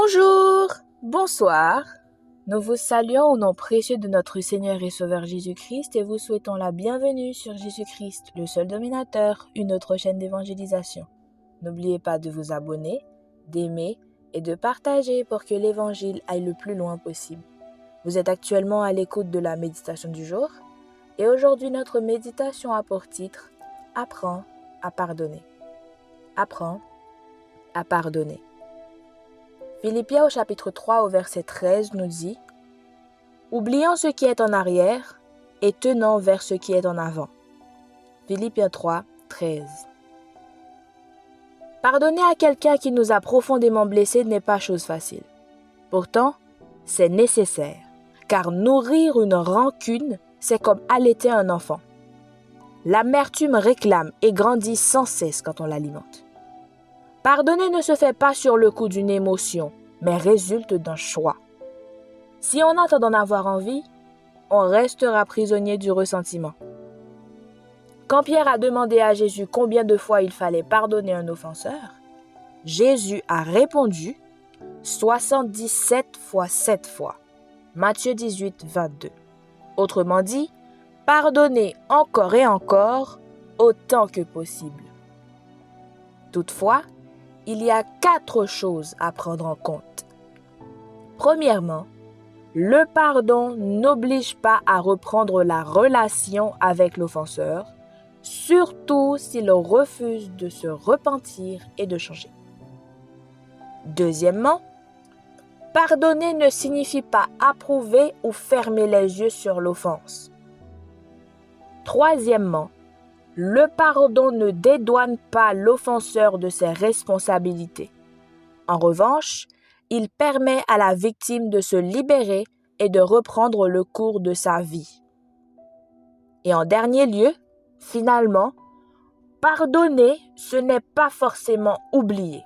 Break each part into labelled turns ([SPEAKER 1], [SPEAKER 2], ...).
[SPEAKER 1] Bonjour, bonsoir. Nous vous saluons au nom précieux de notre Seigneur et Sauveur Jésus-Christ et vous souhaitons la bienvenue sur Jésus-Christ, le seul dominateur, une autre chaîne d'évangélisation. N'oubliez pas de vous abonner, d'aimer et de partager pour que l'Évangile aille le plus loin possible. Vous êtes actuellement à l'écoute de la méditation du jour et aujourd'hui notre méditation a pour titre « Apprends à pardonner ». Apprends à pardonner. Philippiens au chapitre 3 au verset 13 nous dit « Oubliant ce qui est en arrière et tenant vers ce qui est en avant ». Philippiens 3, 13. Pardonner à quelqu'un qui nous a profondément blessés n'est pas chose facile. Pourtant, c'est nécessaire, car nourrir une rancune, c'est comme allaiter un enfant. L'amertume réclame et grandit sans cesse quand on l'alimente. Pardonner ne se fait pas sur le coup d'une émotion, mais résulte d'un choix. Si on attend d'en avoir envie, on restera prisonnier du ressentiment. Quand Pierre a demandé à Jésus combien de fois il fallait pardonner un offenseur, Jésus a répondu 77 fois 7 fois. Matthieu 18, 22. Autrement dit, pardonner encore et encore, autant que possible. Toutefois, il y a 4 choses à prendre en compte. Premièrement, le pardon n'oblige pas à reprendre la relation avec l'offenseur, surtout s'il refuse de se repentir et de changer. Deuxièmement, pardonner ne signifie pas approuver ou fermer les yeux sur l'offense. Troisièmement, le pardon ne dédouane pas l'offenseur de ses responsabilités. En revanche, il permet à la victime de se libérer et de reprendre le cours de sa vie. Et en dernier lieu, finalement, pardonner, ce n'est pas forcément oublier.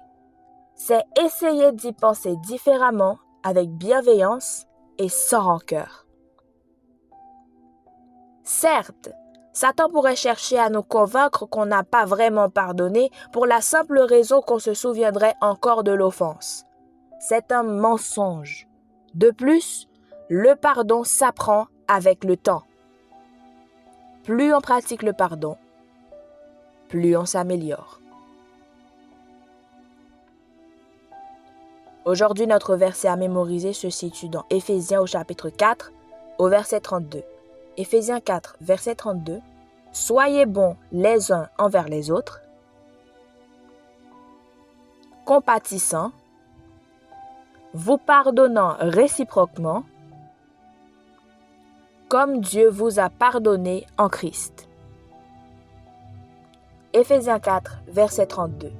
[SPEAKER 1] C'est essayer d'y penser différemment, avec bienveillance et sans rancœur. Certes, Satan pourrait chercher à nous convaincre qu'on n'a pas vraiment pardonné pour la simple raison qu'on se souviendrait encore de l'offense. C'est un mensonge. De plus, le pardon s'apprend avec le temps. Plus on pratique le pardon, plus on s'améliore. Aujourd'hui, notre verset à mémoriser se situe dans Éphésiens au chapitre 4, au verset 32. Éphésiens 4, verset 32. Soyez bons les uns envers les autres, compatissants, vous pardonnant réciproquement, comme Dieu vous a pardonné en Christ. Éphésiens 4, verset 32.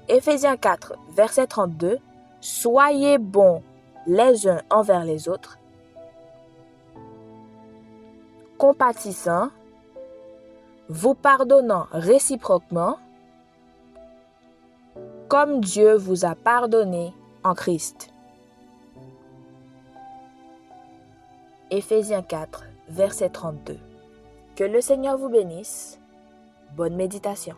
[SPEAKER 1] Éphésiens 4, verset 32. Soyez bons les uns envers les autres, compatissants, vous pardonnant réciproquement, comme Dieu vous a pardonné en Christ. Éphésiens 4, verset 32. Que le Seigneur vous bénisse. Bonne méditation.